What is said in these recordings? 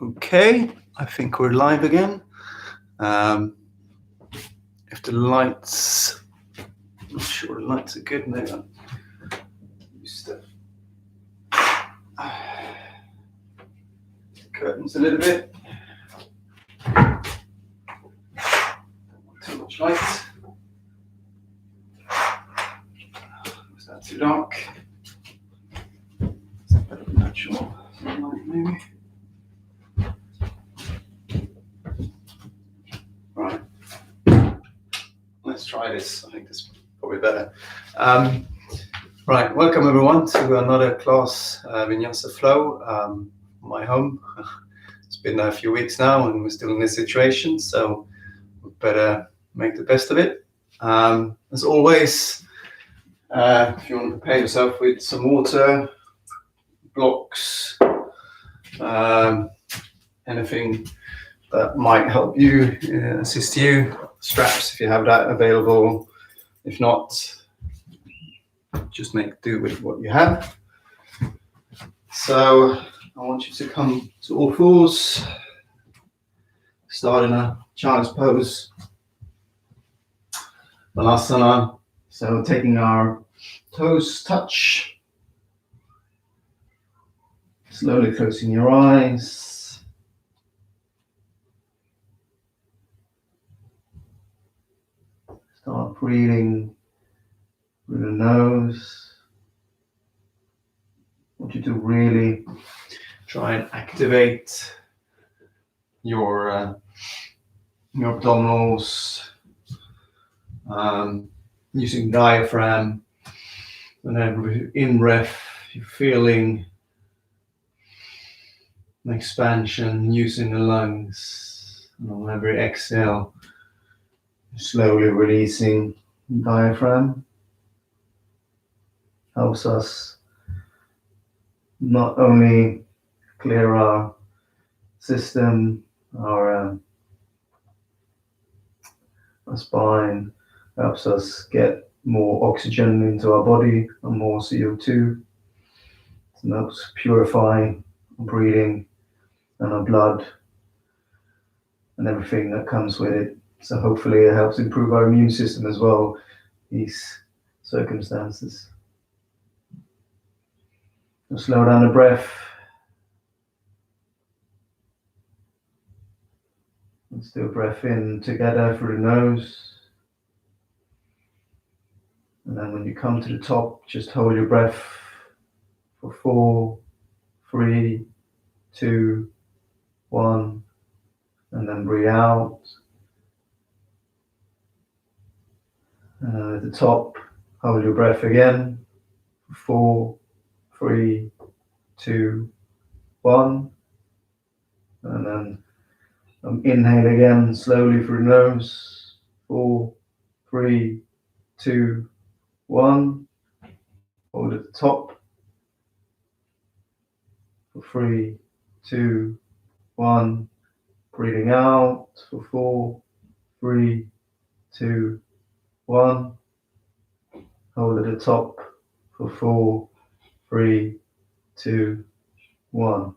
Okay, I think we're live again. If the lights, I'm not sure the lights are good. Maybe I'll use the curtains a little bit. Don't want too much light. Is that too dark? Is that better than natural light, maybe? Right. Let's try this. I think this is probably better. Right, welcome everyone to another class, Vinyasa Flow, my home. It's been a few weeks now and we're still in this situation, so we better make the best of it. As always, if you want to prepare yourself with some water, blocks, anything that might help you, assist you, straps if you have that available. If not, just make do with what you have. So I want you to come to all fours, start in a child's pose, Vinyasa. So taking our toes touch, slowly closing your eyes. Start breathing through the nose. I want you to really try and activate your abdominals, using diaphragm. Whenever in breath, you're feeling an expansion using the lungs. And on every exhale, slowly releasing the diaphragm. Helps us not only clear our system, our spine, helps us get more oxygen into our body and more CO2. It helps purify our breathing and our blood and everything that comes with it. So hopefully it helps improve our immune system as well, these circumstances. So slow down the breath. Let's do a breath in together through the nose. And then when you come to the top, just hold your breath for 4, 3, 2, 1, and then breathe out. And at the top, hold your breath again for 4, 3, 2, 1. And then inhale again slowly through the nose. 4, 3, 2, 1. Hold at the top for 3, 2, 1. Breathing out for 4, 3, 2, 1. Hold at the top for 4, 3, 2, 1.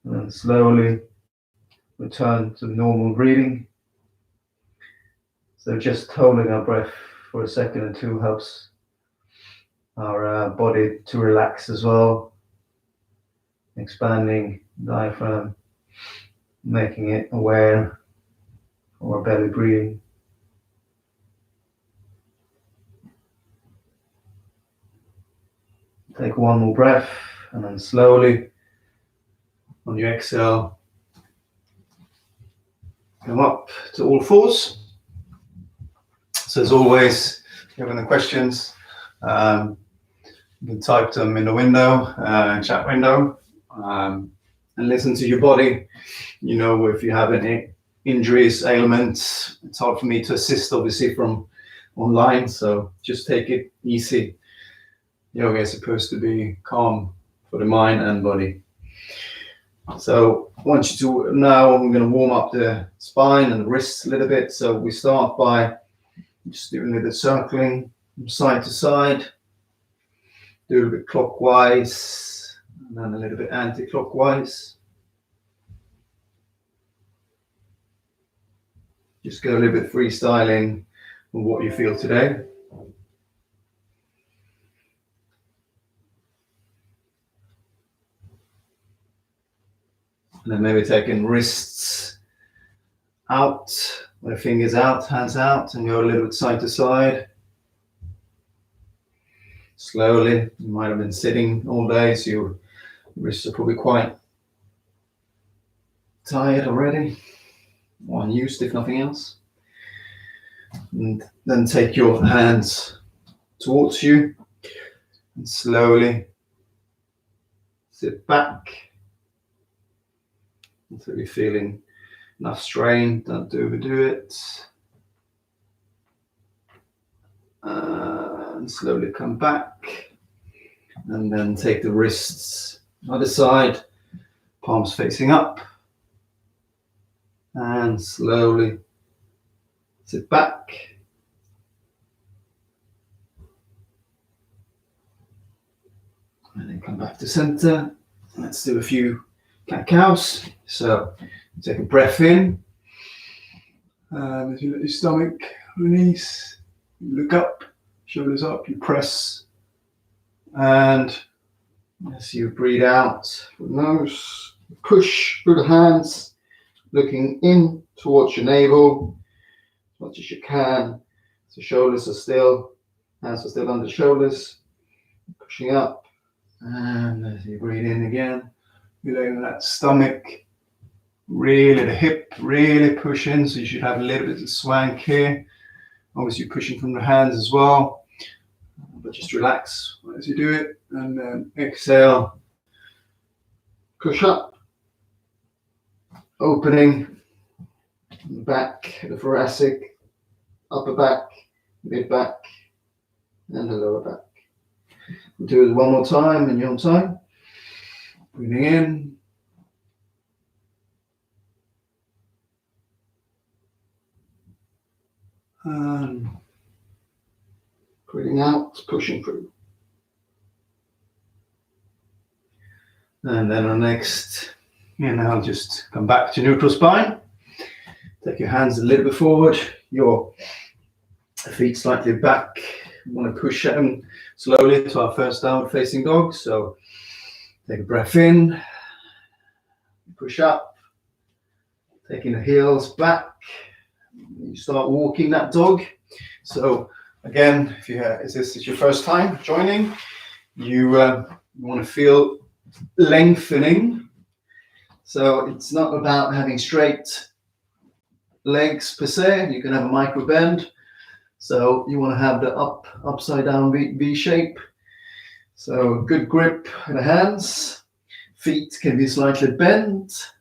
And then slowly return to normal breathing. So just holding our breath for a second or two helps our body to relax as well. Expanding diaphragm, making it aware of our belly breathing. Take one more breath and then slowly on your exhale, come up to all fours. So as always, if you have any questions, you can type them in the window, chat window, and listen to your body. You know, if you have any injuries, ailments, it's hard for me to assist obviously from online, so just take it easy. Yoga is supposed to be calm for the mind and body. So I want you to, now I'm going to warm up the spine and the wrists a little bit. So we start by just doing a little bit circling from side to side. Do a little bit clockwise and then a little bit anti-clockwise. Just go a little bit freestyling on what you feel today. And then maybe taking wrists out, my fingers out, hands out, and go a little bit side to side. Slowly. You might have been sitting all day, so your wrists are probably quite tired already, or unused if nothing else. And then take your hands towards you and slowly sit back until you're feeling enough strain. Don't overdo it. And slowly come back. And then take the wrists other side, palms facing up. And slowly sit back. And then come back to center. Let's do a few cat-cows. So take a breath in. As you let your stomach release, you look up, shoulders up, you press. And as you breathe out with the nose, push through the hands, looking in towards your navel as much as you can. So shoulders are still, hands are still under the shoulders, pushing up. And as you breathe in again, you're letting that stomach, really the hip, really push in. So you should have a little bit of swank here. Obviously pushing from the hands as well, but just relax as you do it. And then exhale, push up, opening the back, the thoracic, upper back, mid back, and the lower back. We'll do it one more time in your own time. Breathing in. And breathing out, pushing through. And then on next, now just come back to neutral spine. Take your hands a little bit forward, your feet slightly back. You want to push them slowly to our first downward facing dog. So take a breath in, push up, taking the heels back. You start walking that dog. So again, if this is your first time joining, you want to feel lengthening. So it's not about having straight legs per se. You can have a micro bend. So you want to have the upside down V shape. So good grip in the hands. Feet can be slightly bent.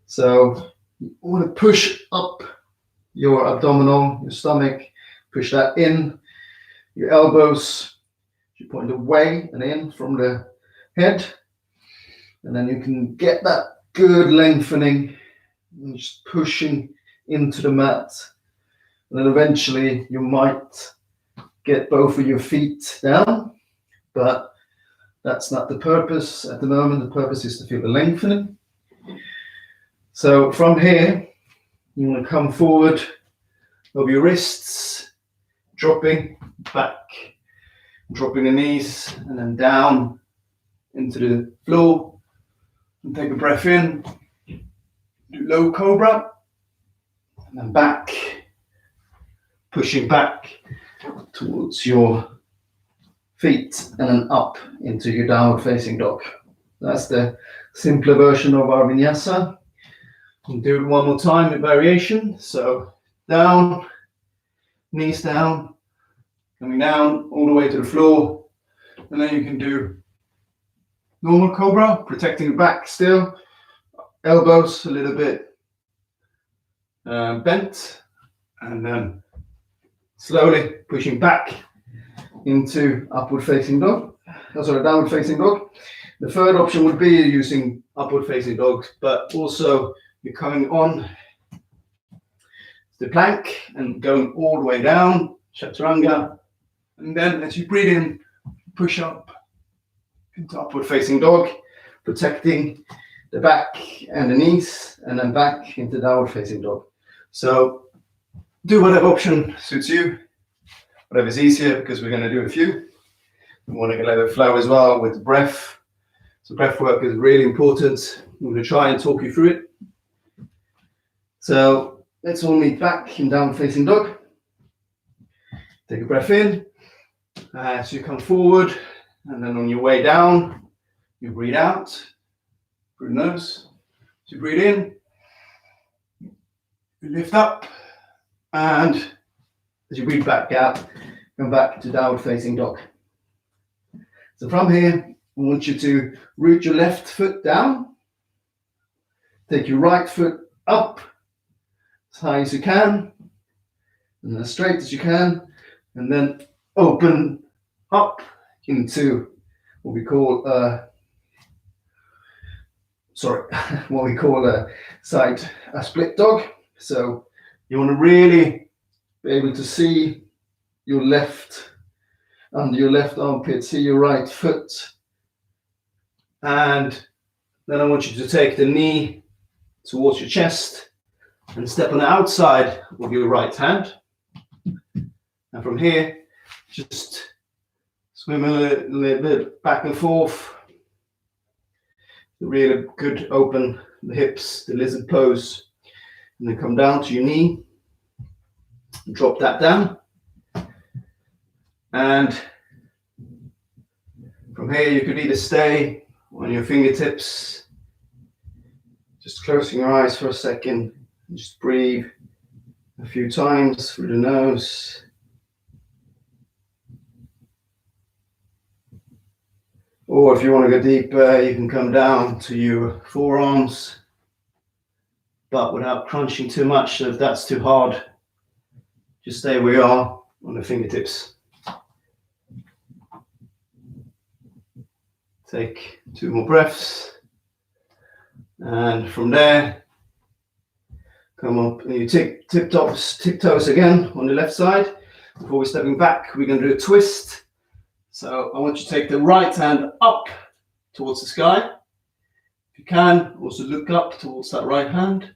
So you want to push up your abdominal, your stomach, push that in. Your elbows, you point away and in from the head. And then you can get that good lengthening and just pushing into the mat. And then eventually you might get both of your feet down, but that's not the purpose at the moment. The purpose is to feel the lengthening. So from here, you want to come forward over your wrists, dropping back, dropping the knees, and then down into the floor. And take a breath in, do low cobra, and then back, pushing back towards your feet, and then up into your downward facing dog. That's the simpler version of our vinyasa. We'll do it one more time with variation. So down, knees down, coming down all the way to the floor. And then you can do normal cobra, protecting the back still. Elbows a little bit bent. And then slowly pushing back into upward facing dog. Downward facing dog. The third option would be using upward facing dogs, but also you're coming on the plank and going all the way down, chaturanga. And then as you breathe in, push up into upward facing dog, protecting the back and the knees, and then back into downward facing dog. So do whatever option suits you, whatever's easier, because we're going to do a few. We want to let it flow as well with the breath. So breath work is really important. I'm going to try and talk you through it. So let's all meet back in down facing dog. Take a breath in as you come forward, and then on your way down, you breathe out through the nose. So you breathe in, you lift up, and as you breathe back out, come back to downward facing dog. So from here, I want you to root your left foot down, take your right foot up as high as you can, and as straight as you can, and then open up into what we call a split dog. So you want to really be able to see your left under your left armpit, see your right foot, and then I want you to take the knee towards your chest and step on the outside of your right hand. And from here, just swim a little bit back and forth. Really good, open the hips, the lizard pose, and then come down to your knee, drop that down, and from here you could either stay on your fingertips, just closing your eyes for a second, and just breathe a few times through the nose. Or if you want to go deeper, you can come down to your forearms, but without crunching too much. So if that's too hard, just stay where you are on the fingertips. Take 2 more breaths. And from there, come up and you tiptoes again on the left side. Before we're stepping back, we're going to do a twist. So I want you to take the right hand up towards the sky. If you can, also look up towards that right hand.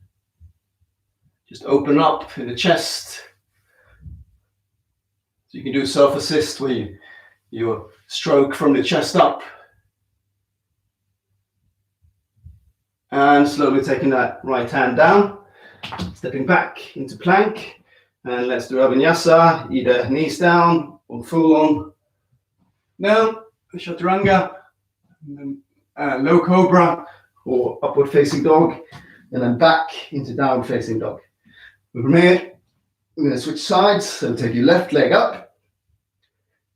Just open up in the chest. So you can do self-assist where you stroke from the chest up. And slowly taking that right hand down, stepping back into plank. And let's do a Vinyasa, either knees down or full on down, chaturanga, low cobra or upward facing dog, and then back into downward facing dog. From here, we're going to switch sides. So take your left leg up,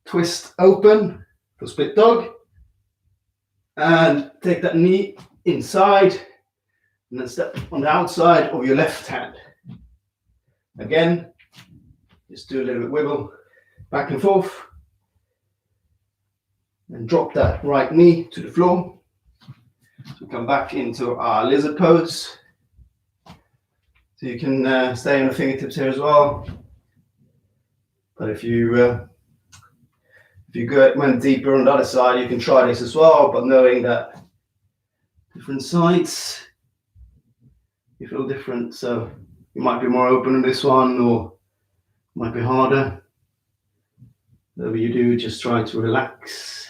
twist open for split dog, and take that knee inside, and then step on the outside of your left hand. Again, just do a little bit wiggle back and forth, and drop that right knee to the floor. So come back into our lizard pose. So you can stay on the fingertips here as well. But if you went deeper on the other side, you can try this as well. But knowing that different sides, you feel different. So you might be more open on this one, or might be harder. Whatever you do, just try to relax.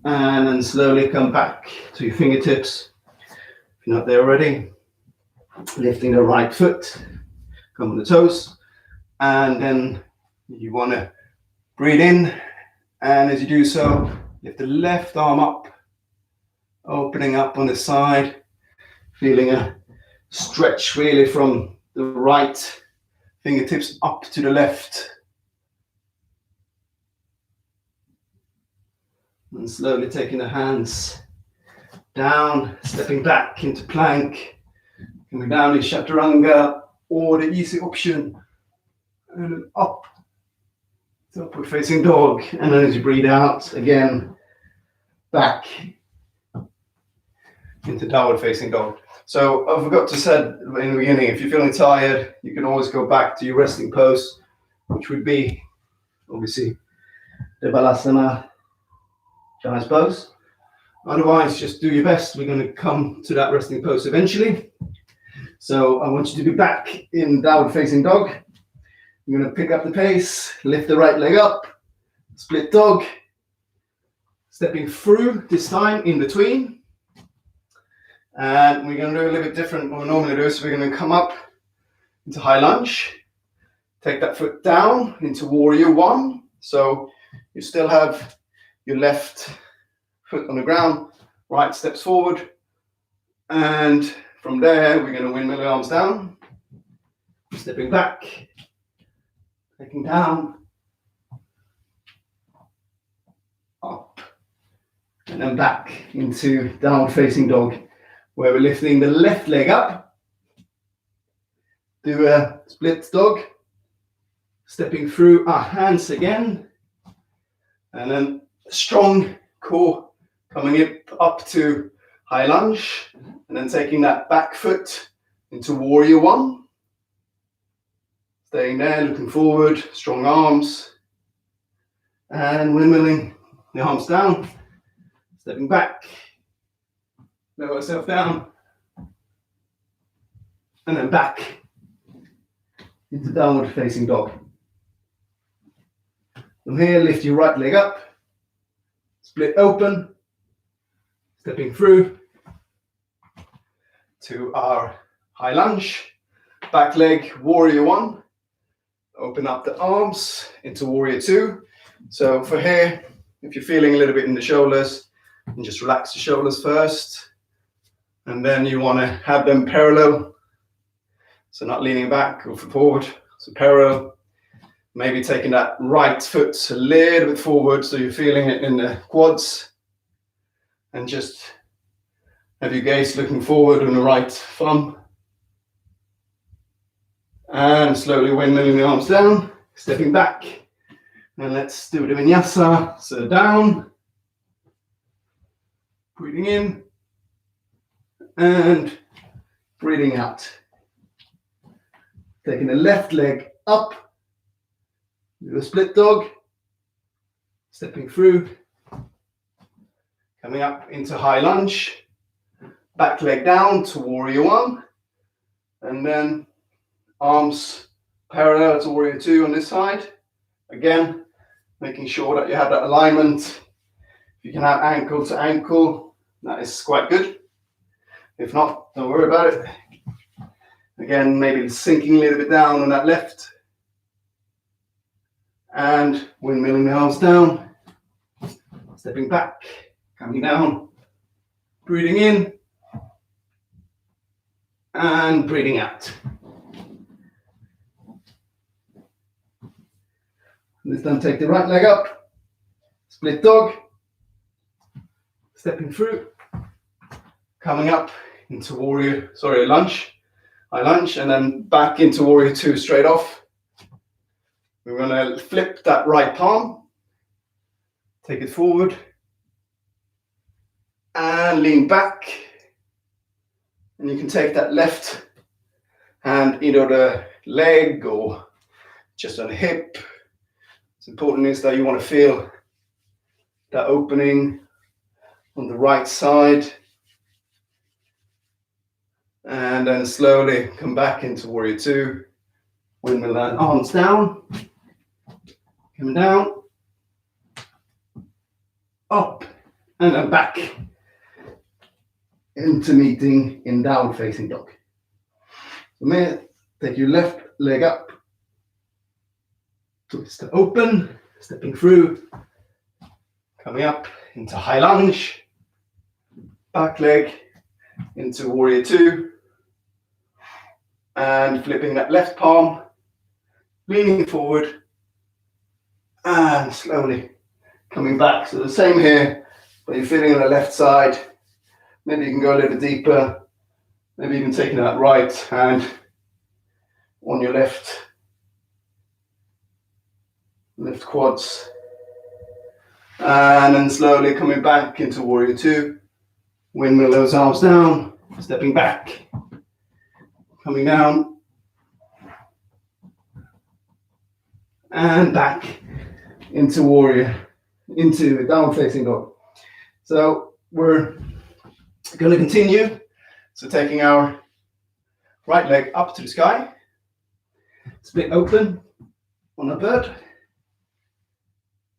And then slowly come back to your fingertips. If you're not there already, lifting the right foot, come on the toes, and then you want to breathe in, and as you do so, lift the left arm up, opening up on the side, feeling a stretch really from the right fingertips up to the left. And slowly taking the hands down, stepping back into plank, coming down in chaturanga, or the easy option, and up to upward facing dog. And then as you breathe out, again, back into downward facing dog. So I forgot to say in the beginning, if you're feeling tired, you can always go back to your resting pose, which would be obviously the Balasana child's pose. Otherwise, just do your best. We're going to come to that resting pose eventually. So I want you to be back in downward facing dog. I'm going to pick up the pace, lift the right leg up, split dog, stepping through this time in between. And we're going to do a little bit different than what we normally do. So we're going to come up into high lunge, take that foot down into warrior one. So you still have your left foot on the ground, right steps forward. And from there, we're going to windmill the arms down, stepping back, taking down, up, and then back into downward facing dog, where we're lifting the left leg up. Do a split dog, stepping through our hands again, and then strong core coming up to high lunge, and then taking that back foot into warrior one. Staying there, looking forward, strong arms, and windmilling the arms down, stepping back, lower yourself down, and then back into downward facing dog. From here, lift your right leg up, split open, stepping through to our high lunge, back leg, warrior one, open up the arms into warrior two. So for here, if you're feeling a little bit in the shoulders, and just relax the shoulders first, and then you want to have them parallel, so not leaning back or forward, so parallel. Maybe taking that right foot a little bit forward so you're feeling it in the quads, and just have your gaze looking forward on the right thumb, and slowly windmilling the arms down, stepping back, and let's do the Vinyasa. So down, breathing in, and breathing out. Taking the left leg up, do a split dog, stepping through, coming up into high lunge, back leg down to warrior one, and then arms parallel to warrior two on this side. Again, making sure that you have that alignment. If you can have ankle to ankle, that is quite good. If not, don't worry about it. Again, maybe sinking a little bit down on that left, and windmilling the arms down, stepping back, coming down, breathing in, and breathing out. This time take the right leg up, split dog, stepping through, coming up into lunge, high lunge, and then back into warrior two straight off. We're going to flip that right palm, take it forward, and lean back. And you can take that left hand either the leg or just on the hip. What's important is that you want to feel that opening on the right side. And then slowly come back into warrior two. Windmill that arms down. Coming down. Up. And then back into meeting in downward facing dog. From here, take your left leg up. Twist to open. Stepping through. Coming up into high lunge. Back leg into warrior two. And flipping that left palm, leaning forward, and slowly coming back. So the same here, but you're feeling on the left side. Maybe you can go a little bit deeper. Maybe even taking that right hand on your left quads. And then slowly coming back into warrior two. Windmill those arms down, stepping back. Coming down and back into warrior, into downward facing dog. So we're going to continue. So taking our right leg up to the sky, split open on a bird,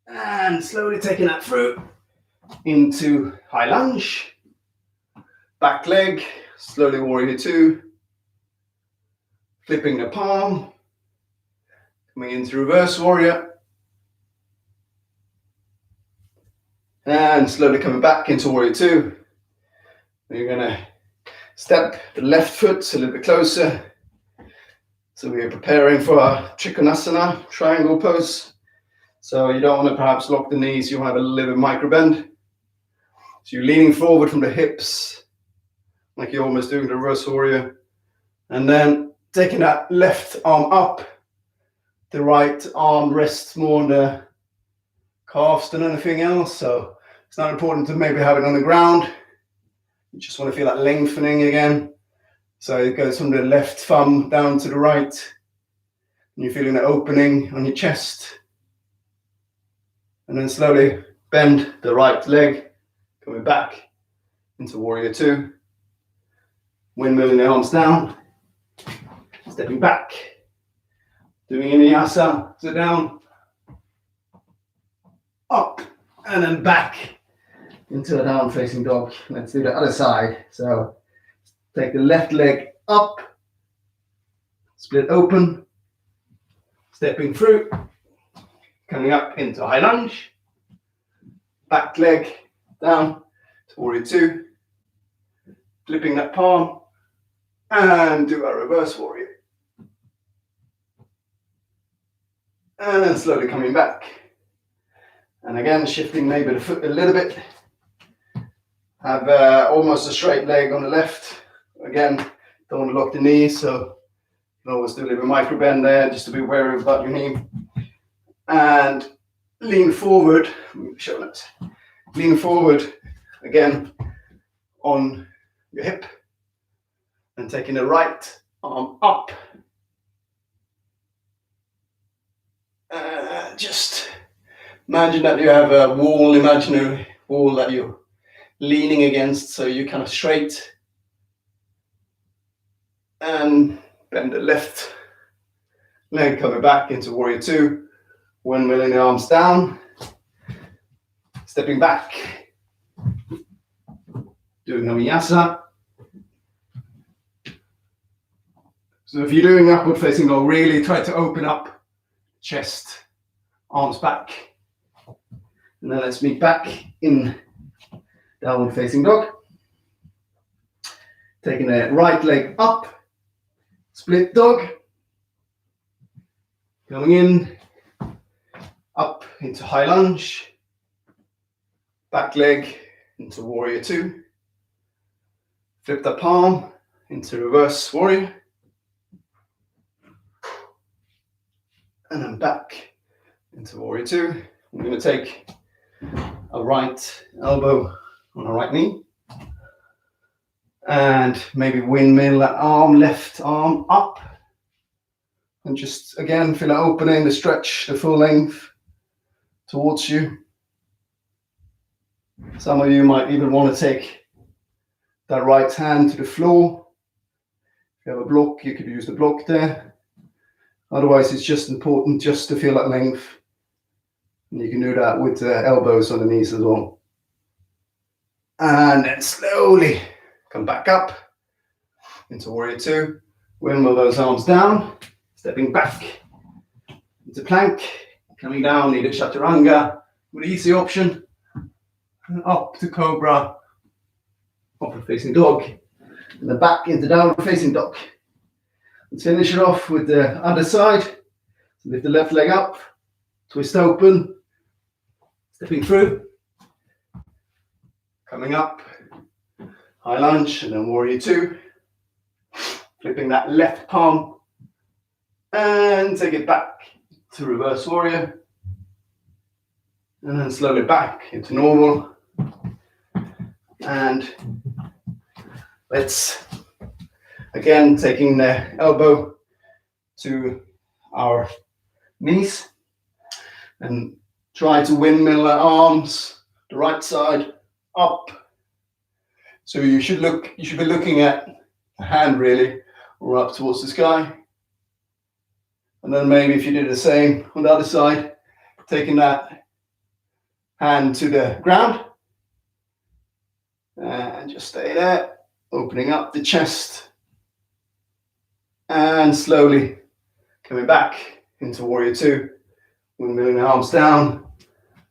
and slowly taking that through into high lunge, back leg, slowly warrior two, flipping the palm, coming into reverse warrior, and slowly coming back into warrior two. You're gonna step the left foot a little bit closer. So we are preparing for our Trikonasana, triangle pose. So you don't want to perhaps lock the knees, you want to have a little bit micro bend. So you're leaning forward from the hips, like you're almost doing the reverse warrior. And then taking that left arm up, the right arm rests more on the calves than anything else. So it's not important to maybe have it on the ground. You just want to feel that lengthening again. So it goes from the left thumb down to the right. And you're feeling the opening on your chest. And then slowly bend the right leg, coming back into warrior two. Windmilling the arms down. Stepping back. Doing Vinyasa, sit down. Up. And then back into a down facing dog. Let's do the other side. So take the left leg up, split open, stepping through, coming up into high lunge, back leg down to warrior two, flipping that palm, and do a reverse warrior. And then slowly coming back. And again, shifting maybe the foot a little bit. Have almost a straight leg on the left. Again, don't want to lock the knees, so you can always do a little bit micro bend there, just to be wary about your knee. And lean forward, show that. Lean forward again on your hip, and taking the right arm up. Just imagine that you have a wall, imaginary wall that you're leaning against, so you're kind of straight. And bend the left leg, coming back into warrior two, windmilling the arms down, stepping back, doing a Vinyasa. So if you're doing upward facing dog, really try to open up chest, arms back. And then let's meet back in downward facing dog. Taking the right leg up, split dog, coming in, up into high lunge, back leg into warrior two, flip the palm into reverse warrior, and then back into warrior two. I'm going to take a right elbow on a right knee, and maybe windmill that arm, left arm up, and just again feel an opening, the stretch, the full length towards you. Some of you might even want to take that right hand to the floor. If you have a block, you could use the block there. Otherwise, it's just important just to feel that length. And you can do that with the elbows on the knees as well. And then slowly come back up into warrior two. Windmill those arms down, stepping back into plank, coming down, either chaturanga with easy option, and up to cobra, upward facing dog, and then back into downward facing dog. Let's finish it off with the other side. So lift the left leg up, twist open, stepping through, coming up, high lunge, and then warrior two. Flipping that left palm, and take it back to reverse warrior. And then slowly back into normal. And let's, again, taking the elbow to our knees, and try to windmill our arms, the right side up So you should be looking at the hand really, or up towards the sky. And then maybe if you did the same on the other side, taking that hand to the ground. And just stay there, opening up the chest. And slowly coming back into Warrior Two. Windmilling the arms down,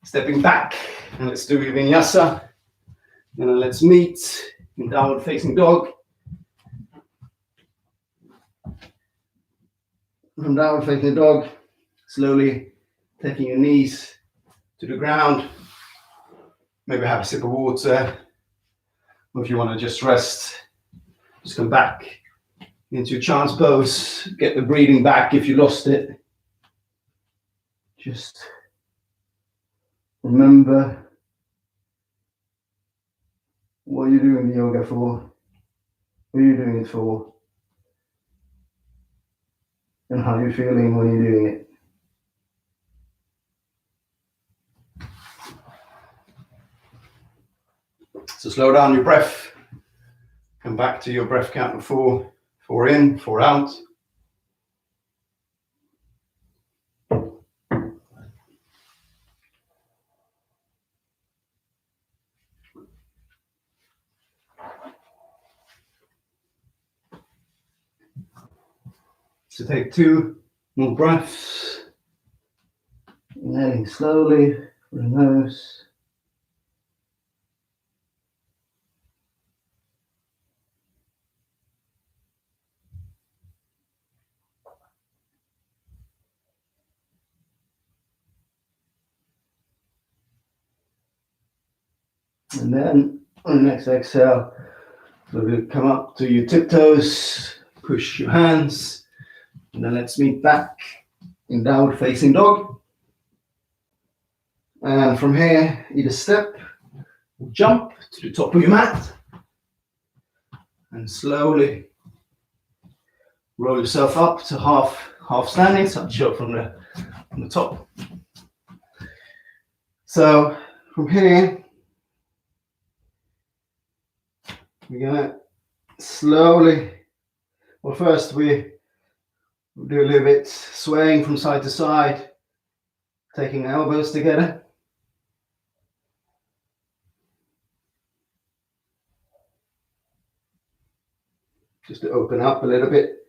stepping back. And let's do Vinyasa. And then let's meet in downward facing dog. From downward facing dog, slowly taking your knees to the ground. Maybe have a sip of water. Or if you want to just rest, just come back into your child's pose. Get the breathing back if you lost it. Just remember what you're doing the yoga for, who you're doing it for, and how you're feeling when you're doing it. So slow down your breath. Come back to your breath count of 4. 4 in, 4 out. So take 2 more breaths. Inhaling slowly through the nose. And then on the next exhale, we'll come up to your tiptoes, push your hands, and then let's meet back in downward facing dog. And from here, either step or jump to the top of your mat, and slowly roll yourself up to half standing, touch up from the top. So from here, we're gonna slowly, well first we do a little bit swaying from side to side, taking elbows together. Just to open up a little bit,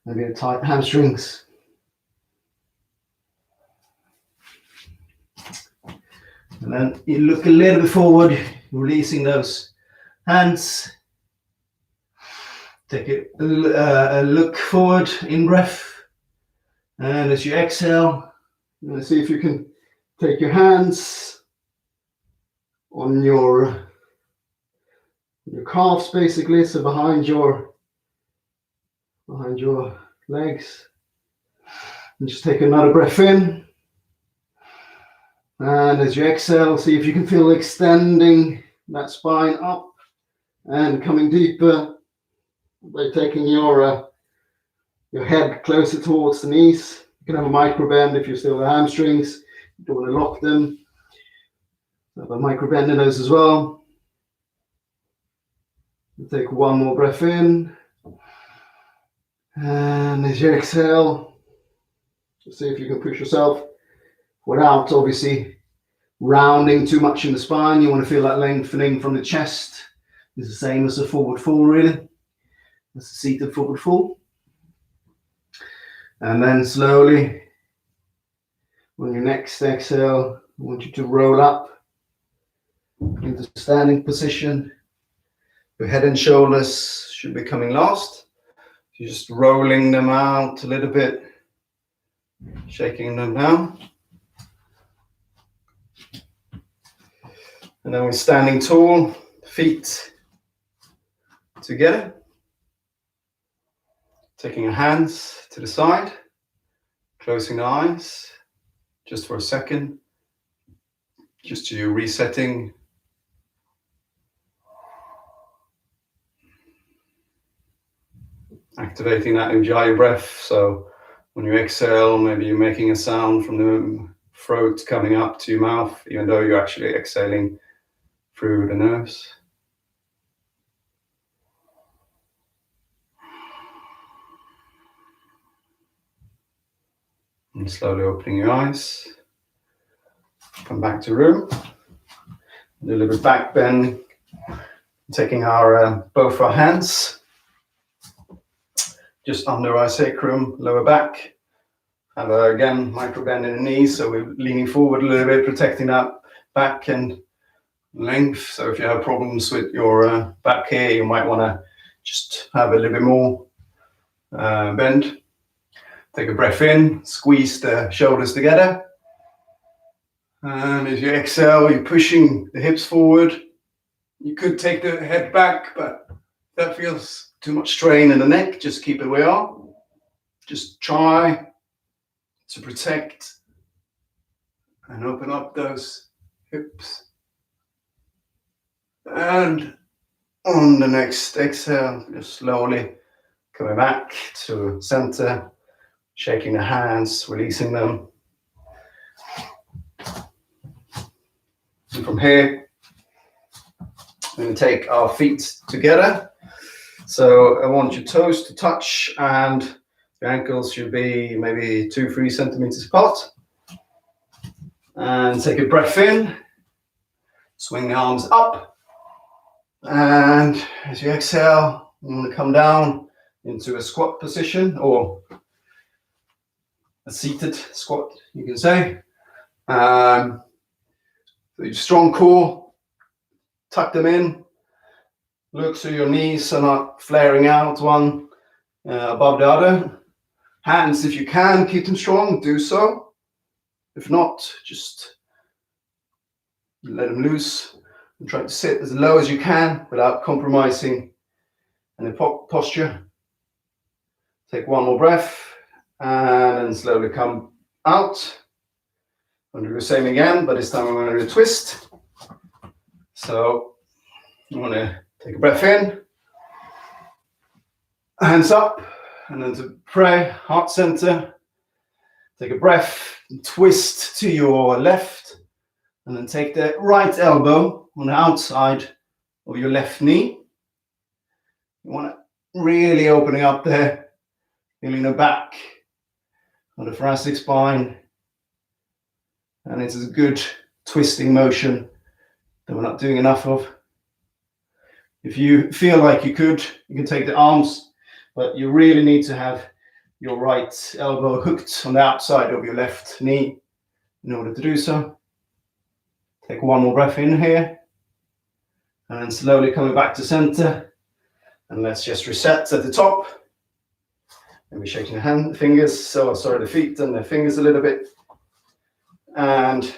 maybe to tight hamstrings. And then you look a little bit forward, releasing those hands. Take a look forward in breath. And as you exhale, you're going to see if you can take your hands on your calves basically, so behind your legs. And just take another breath in. And as you exhale, see if you can feel extending that spine up and coming deeper by taking your head closer towards the knees. You can have a micro bend if you still have hamstrings. You don't want to lock them. Have a micro bend in those as well. Take one more breath in. And as you exhale, see if you can push yourself without obviously rounding too much in the spine. You want to feel that lengthening from the chest. It's the same as a forward fold, really. That's a seated forward fold. And then slowly, on your next exhale, I want you to roll up into standing position. Your head and shoulders should be coming last. You're just rolling them out a little bit, shaking them down. And then we're standing tall, feet together. Taking your hands to the side, closing the eyes just for a second, just to resetting. Activating that Ujjayi breath. So when you exhale, maybe you're making a sound from the throat coming up to your mouth, even though you're actually exhaling through the nose. And slowly opening your eyes. Come back to room. Do a little bit back bend. Taking our both our hands just under our sacrum, lower back. Have again micro bend in the knees, so we're leaning forward a little bit, protecting that back and length. So if you have problems with your back here, you might want to just have a little bit more bend. Take a breath in, squeeze the shoulders together. And as you exhale, you're pushing the hips forward. You could take the head back, but that feels too much strain in the neck. Just keep it where you are. Just try to protect and open up those hips. And on the next exhale, just slowly coming back to center, shaking the hands, releasing them. And from here, we're going to take our feet together. So I want your toes to touch and your ankles should be maybe 2-3 centimeters apart. And take a breath in. Swing the arms up. And as you exhale, you want to come down into a squat position or a seated squat, you can say. So your strong core, tuck them in. Look so your knees are not flaring out one above the other. Hands, if you can, keep them strong, do so. If not, just let them loose and try to sit as low as you can without compromising any posture. Take one more breath and then slowly come out. I'm going to do the same again, but this time I'm going to do a twist. So I'm going to take a breath in, hands up, and then to pray, heart center. Take a breath and twist to your left, and then take the right elbow on the outside of your left knee. You want to really opening up there, feeling the back of the thoracic spine. And it's a good twisting motion that we're not doing enough of. If you feel like you can take the arms, but you really need to have your right elbow hooked on the outside of your left knee in order to do so. Take one more breath in here, and then slowly coming back to center. And let's just reset at the top. Maybe shaking the the feet and the fingers a little bit. And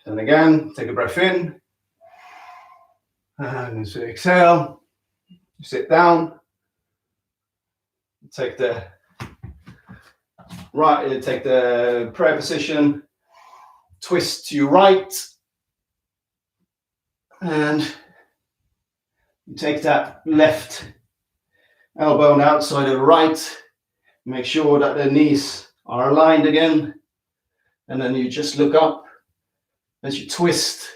then again, take a breath in. And as you exhale, you sit down. Take the prayer position. Twist to your right. And you take that left elbow on the outside of the right. Make sure that the knees are aligned again. And then you just look up as you twist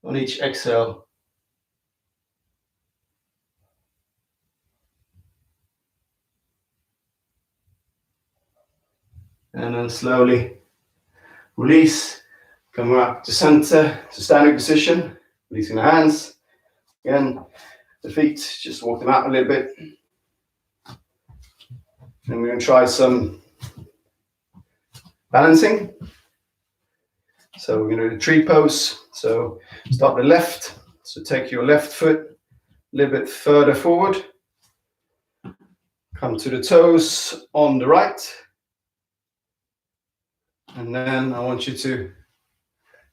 on each exhale. And then slowly release, come up to center, to standing position, releasing the hands. Again, the feet, just walk them out a little bit. And we're going to try some balancing. So we're going to do the tree pose. So start the left. So take your left foot a little bit further forward. Come to the toes on the right. And then I want you to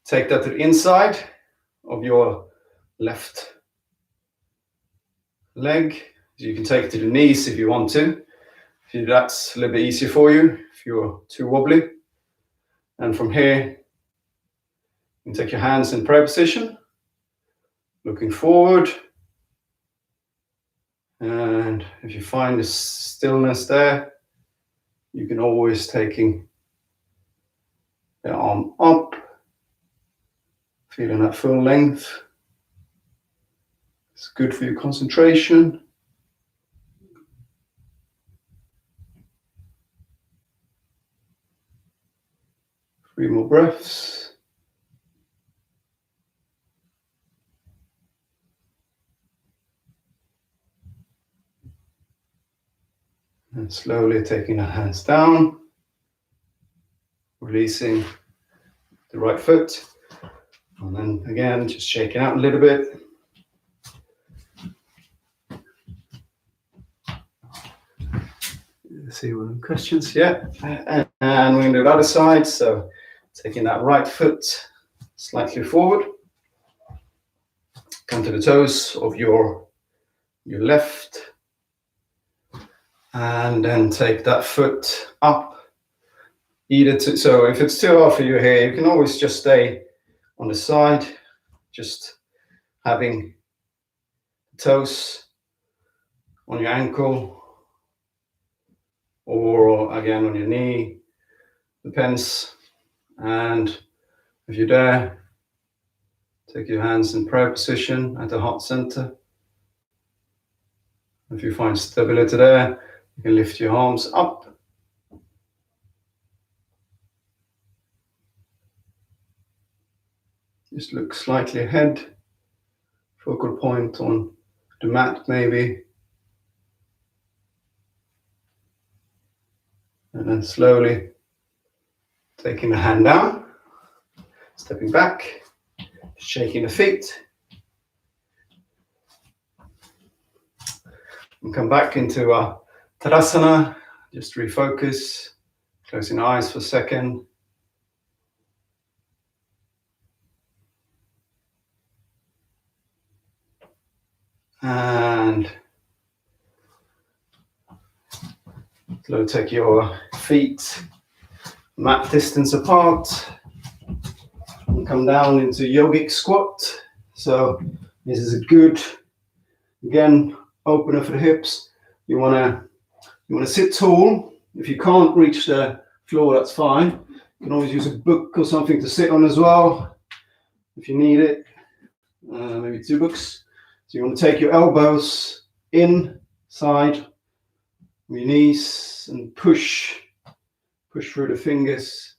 take that to the inside of your left leg. You can take it to the knees if you want to. If that's a little bit easier for you, if you're too wobbly. And from here, you can take your hands in prayer position, looking forward. And if you find the stillness there, you can always taking the arm up, feeling that full length. It's good for your concentration. 3 more breaths. And slowly taking the hands down, releasing the right foot. And then again, just shaking out a little bit. Let's see what questions. Yeah. And we're going to do the other side. So taking that right foot slightly forward. Come to the toes of your left. And then take that foot up. So if it's too hard for you here, you can always just stay on the side, just having toes on your ankle or again on your knee, depends. And if you're there, take your hands in prayer position at the heart center. If you find stability there, you can lift your arms up. Just look slightly ahead, focal point on the mat maybe. And then slowly taking the hand down, stepping back, shaking the feet. And come back into our Tadasana, just refocus, closing the eyes for a second. And slowly take your feet mat distance apart and come down into yogic squat. So this is a good, again, opener for the hips. You want to sit tall. If you can't reach the floor, that's fine. You can always use a book or something to sit on as well if you need it. Maybe 2 books. So you want to take your elbows inside your knees and push through the fingers.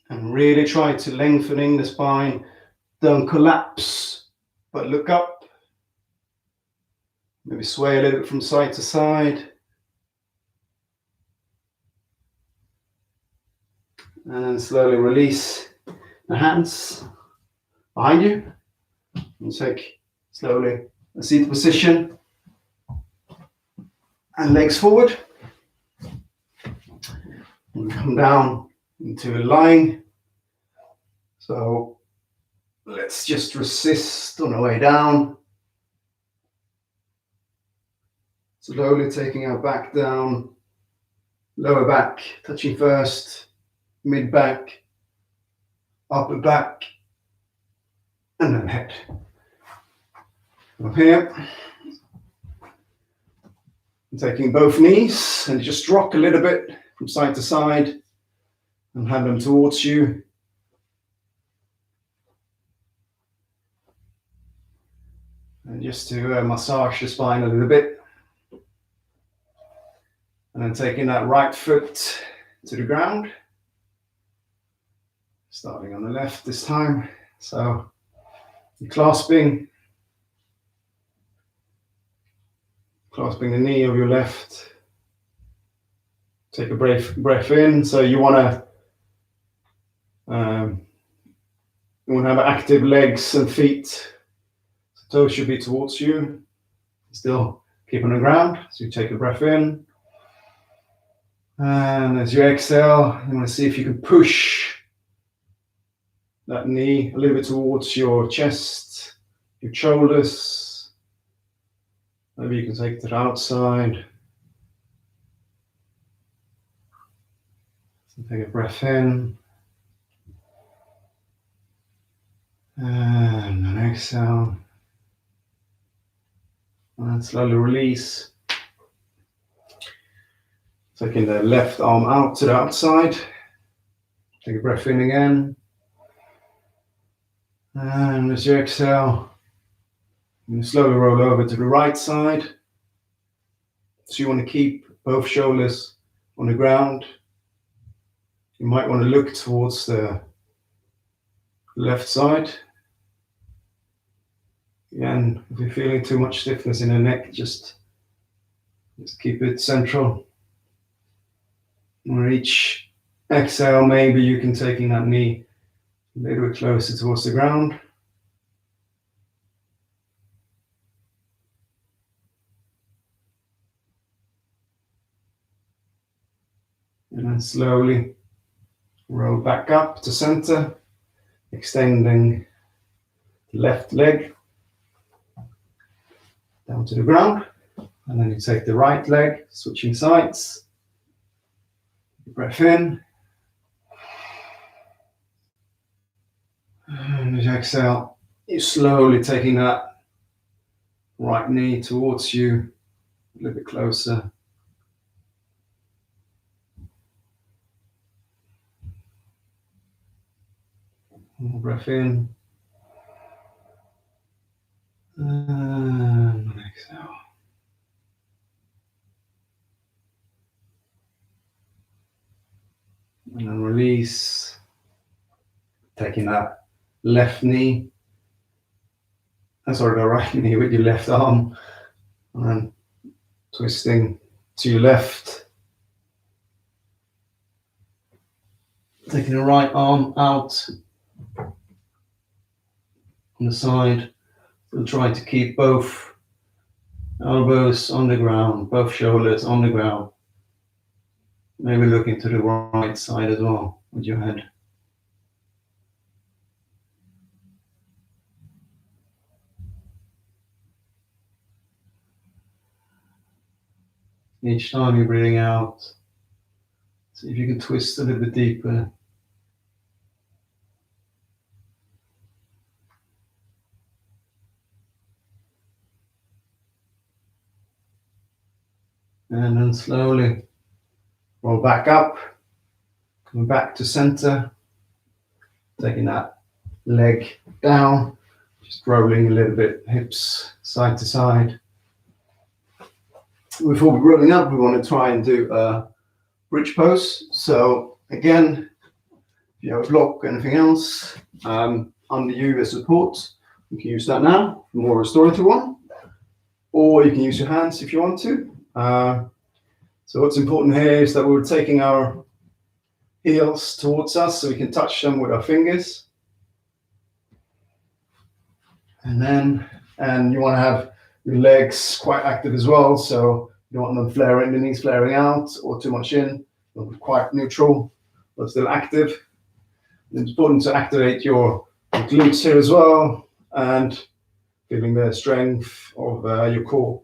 And really try to lengthening the spine. Don't collapse, but look up. Maybe sway a little bit from side to side. And then slowly release the hands behind you. And take slowly a seated position. And legs forward. And come down into a lying. So let's just resist on the way down. Slowly taking our back down, lower back touching first, mid back, upper back, and then head. Up here, and taking both knees and just rock a little bit from side to side and hand them towards you. And just to massage the spine a little bit. And then taking that right foot to the ground. Starting on the left this time. So you're clasping the knee of your left. Take a breath in. So you want to have active legs and feet. So toes should be towards you. Still keep on the ground. So you take a breath in. And as you exhale, you want to see if you can push that knee a little bit towards your chest, your shoulders. Maybe you can take it to the outside. So take a breath in. And then exhale. And slowly release. Taking the left arm out to the outside. Take a breath in again. And as you exhale, you slowly roll over to the right side. So you want to keep both shoulders on the ground. You might want to look towards the left side. Again, if you're feeling too much stiffness in the neck, just keep it central. On each exhale, maybe you can taking that knee a little bit closer towards the ground. And then slowly roll back up to center, extending the left leg down to the ground. And then you take the right leg, switching sides. Breath in. And as you exhale, you're slowly taking that right knee towards you, a little bit closer. More breath in. And exhale. And then release. Taking that left knee, the right knee with your left arm, and then twisting to your left. Taking the right arm out on the side, and trying to keep both elbows on the ground, both shoulders on the ground. Maybe looking to the right side as well with your head. Each time you're breathing out, see if you can twist a little bit deeper. And then slowly roll back up, coming back to center, taking that leg down, just rolling a little bit, hips side to side. Before we're rolling up, we want to try and do a bridge pose. So again, if you have a block or anything else under you as support, you can use that now, a more restorative one, or you can use your hands if you want to. So what's important here is that we're taking our heels towards us so we can touch them with our fingers. And you want to have your legs quite active as well, so you don't want them flaring, the knees flaring out or too much in. Quite neutral, but still active. It's important to activate your glutes here as well, and feeling the strength of your core.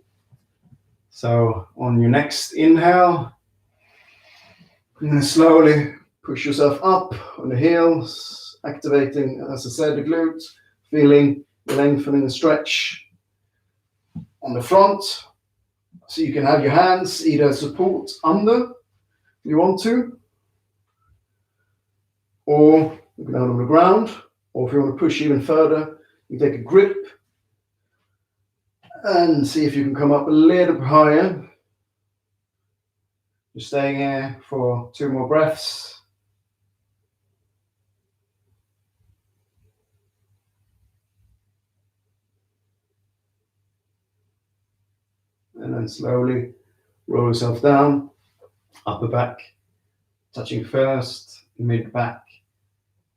So on your next inhale, and then slowly push yourself up on the heels, activating, as I said, the glutes, feeling the lengthening and stretch on the front. So you can have your hands either support under if you want to, or looking down on the ground, or if you want to push even further, you take a grip and see if you can come up a little bit higher. Just staying here for 2 more breaths. And then slowly roll yourself down, upper back, touching first, mid back,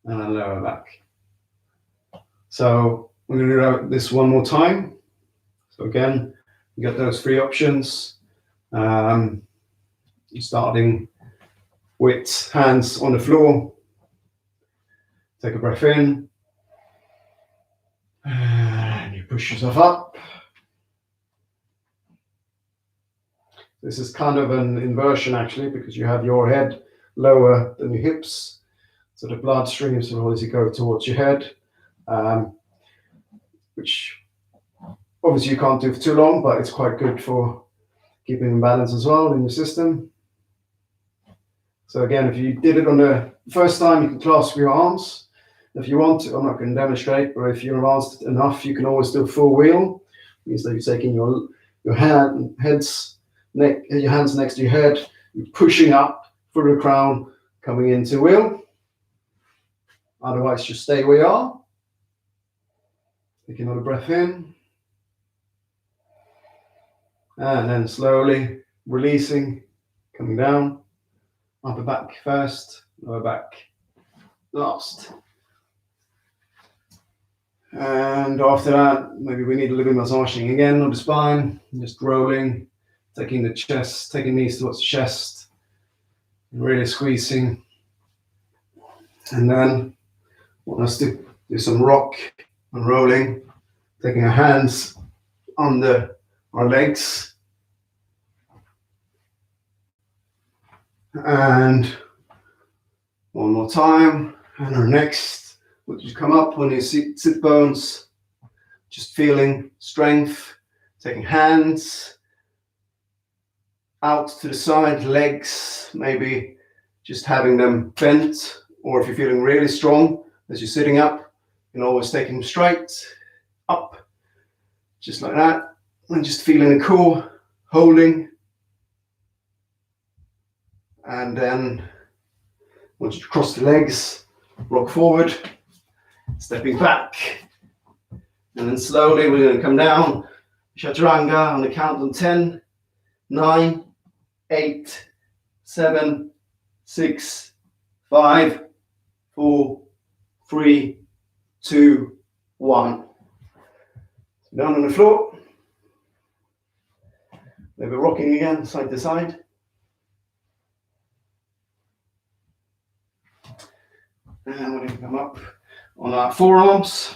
and then lower back. So we're going to do this one more time. So again, you got those 3 options. Starting with hands on the floor. Take a breath in. And you push yourself up. This is kind of an inversion actually, because you have your head lower than your hips. So the blood streams will obviously go towards your head, which obviously you can't do for too long, but it's quite good for keeping in balance as well in your system. So again, if you did it on the first time, you can clasp your arms. If you want to, I'm not going to demonstrate, but if you're advanced enough, you can always do a full wheel. It means that you're taking your hands next to your head, You're pushing up through the crown, coming into wheel. Otherwise, just stay where you are. Take another breath in. And then slowly releasing, coming down. Upper back first, lower back last. And after that, maybe we need a little bit of massaging again on the spine, just rolling, taking the chest, taking knees towards the chest, really squeezing. And then I want us to do some rock and rolling, taking our hands under our legs. And one more time, and our next, we'll just come up on your sit bones, just feeling strength, taking hands out to the side, legs, maybe just having them bent, or if you're feeling really strong as you're sitting up, you can always take them straight up, just like that, and just feeling the core, holding. And then once you cross the legs, rock forward, stepping back, and then slowly we're going to come down, chaturanga on the count of 10, 9, 8, 7, 6, 5, 4, 3, 2, 1. Down on the floor. Maybe rocking again, side to side. And we're going to come up on our forearms.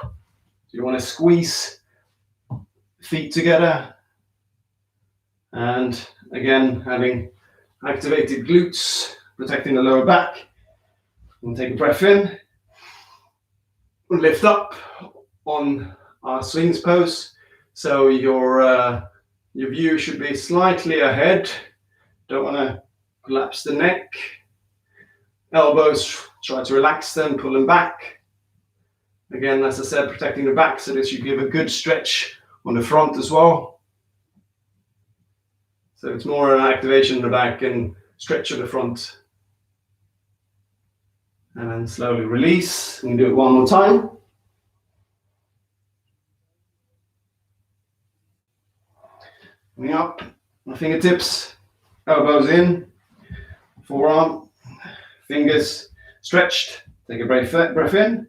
So you want to squeeze feet together. And again, having activated glutes, protecting the lower back. We'll take a breath in. We'll lift up on our swings pose. So your view should be slightly ahead. Don't want to collapse the neck. Elbows, try to relax them, pull them back. Again, as I said, protecting the back so that you give a good stretch on the front as well. So it's more an activation of the back and stretch of the front. And then slowly release. We can do it one more time. Coming up, my fingertips, elbows in, forearm, fingers stretched. Take a breath in.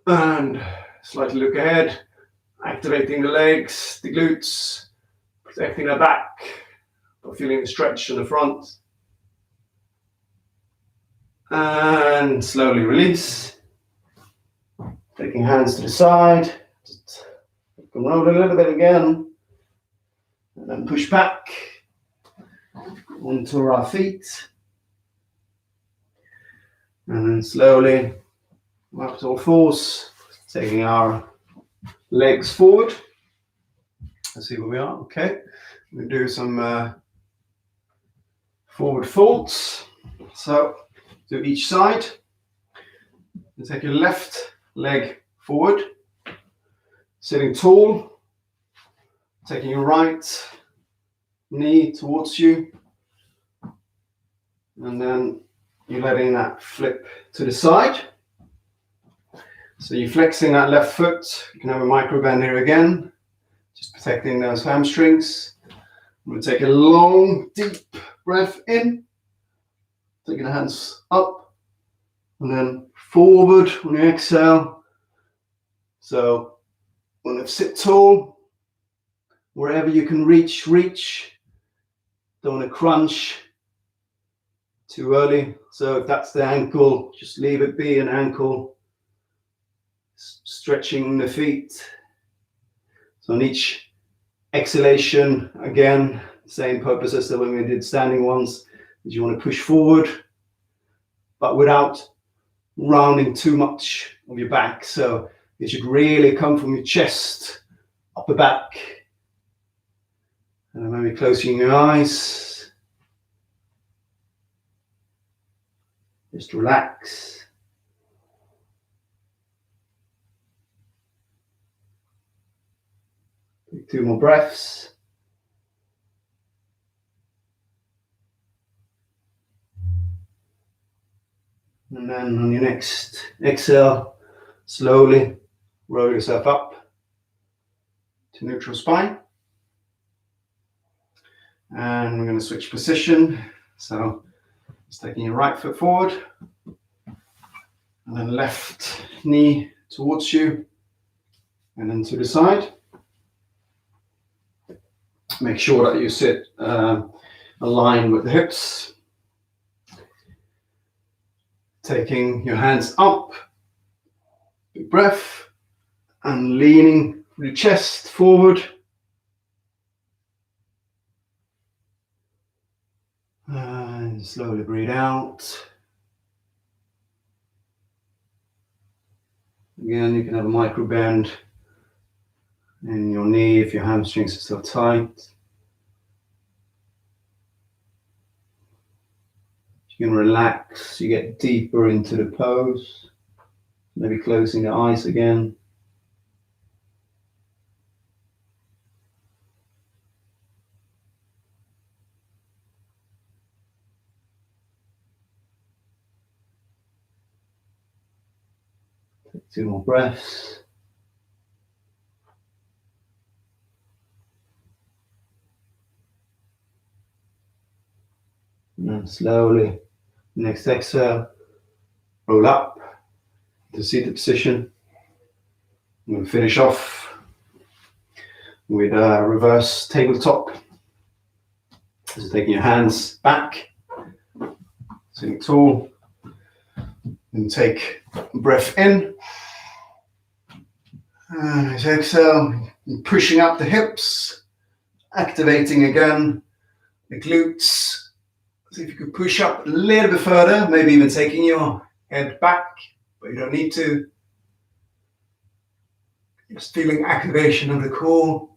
And slightly look ahead, activating the legs, the glutes, protecting the back, but feeling the stretch in the front. And slowly release. Taking hands to the side. Just roll a little bit again. And then push back onto our feet. And then slowly up to all fours, taking our legs forward. Let's see where we are. Okay. We'll do some forward folds. So to each side. You take your left leg forward, sitting tall, taking your right knee towards you, and then you're letting that flip to the side. So you're flexing that left foot. You can have a micro bend here again, just protecting those hamstrings. I'm going to take a long, deep breath in, taking the hands up, and then forward on your exhale. So when you sit tall, wherever you can reach. Don't want to crunch too early. So if that's the ankle, just leave it be an ankle. Stretching the feet. So on each exhalation, again, same purpose as when we did standing ones, is you want to push forward, but without rounding too much of your back. So it should really come from your chest, upper back. And maybe closing your eyes. Just relax. Take 2 more breaths. And then on your next exhale, slowly roll yourself up to neutral spine. And we're going to switch position. So just taking your right foot forward and then left knee towards you and then to the side. Make sure that you sit aligned with the hips. Taking your hands up, big breath, and leaning the chest forward. And slowly breathe out. Again, you can have a micro bend in your knee if your hamstrings are still tight. You can relax, you get deeper into the pose. Maybe closing the eyes again. Take 2 more breaths. And then slowly, next exhale, roll up to seated position. I'm going to finish off with a reverse tabletop. So taking your hands back, sitting tall, and take a breath in. And as exhale, pushing up the hips, activating again the glutes. See if you could push up a little bit further, maybe even taking your head back, but you don't need to. Just feeling activation of the core.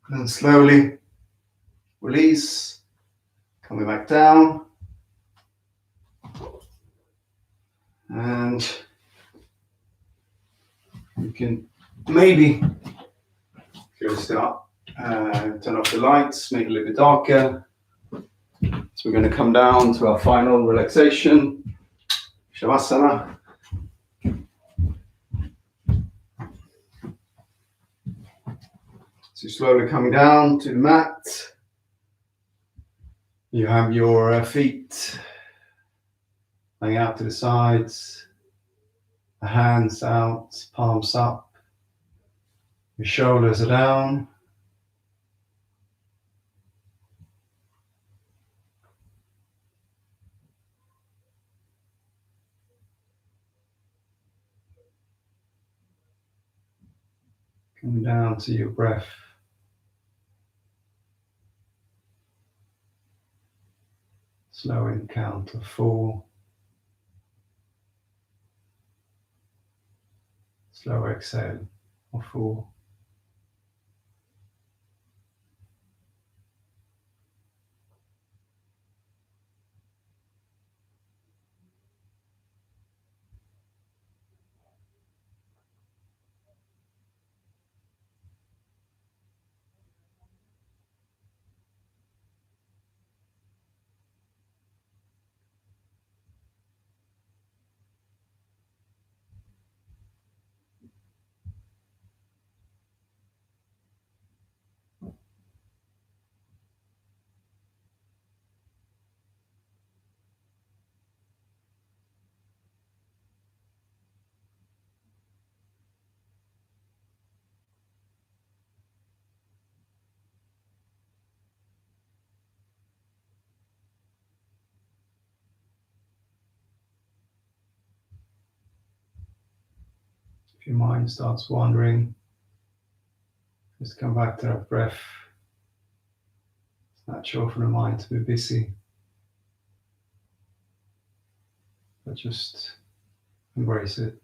And then slowly release, coming back down. And you can maybe, if you're start, turn off the lights, make it a little bit darker. So we're going to come down to our final relaxation, Shavasana. So slowly coming down to the mat. You have your feet laying out to the sides, the hands out, palms up. Your shoulders are down. Coming down to your breath. Slowing count of 4. Slow exhale of 4. If your mind starts wandering, just come back to that breath. It's natural for the mind to be busy, but just embrace it.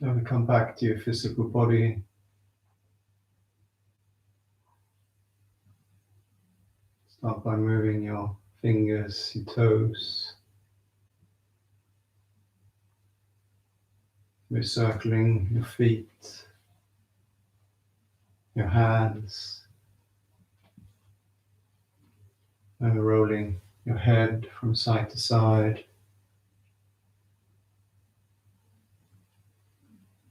Then we come back to your physical body. Start by moving your fingers, your toes. We're circling your feet, your hands, and we're rolling your head from side to side.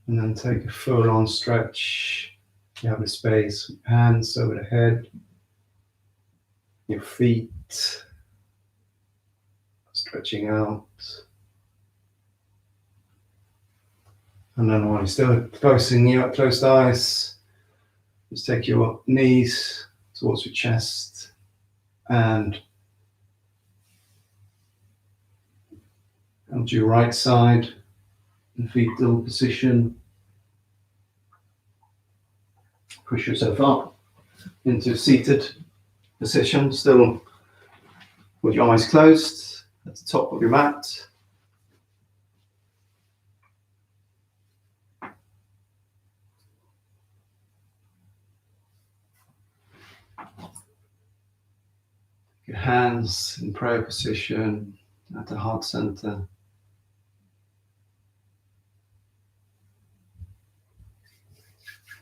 And then take a full-on stretch. You have the space, hands over the head, your feet stretching out. And then while you're still closing your closed eyes, just take your knees towards your chest and come to your right side in fetal position. Push yourself up into seated position, still with your eyes closed at the top of your mat. Your hands in prayer position at the heart center.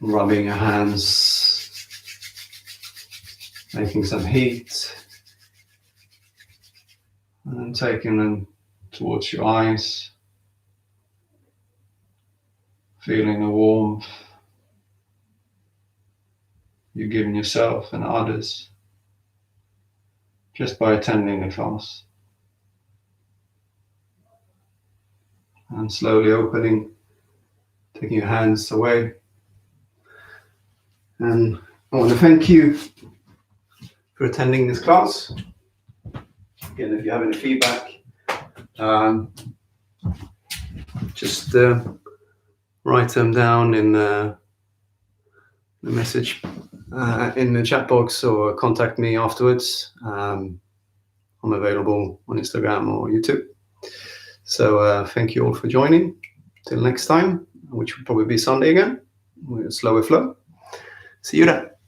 Rubbing your hands, making some heat, and then taking them towards your eyes, feeling the warmth you're giving yourself and others just by attending the class. And slowly opening, taking your hands away. And I want to thank you for attending this class. Again, if you have any feedback, just write them down in the message in the chat box or contact me afterwards. I'm available on Instagram or YouTube. So thank you all for joining. Till next time, which will probably be Sunday again with a slower flow. See you then.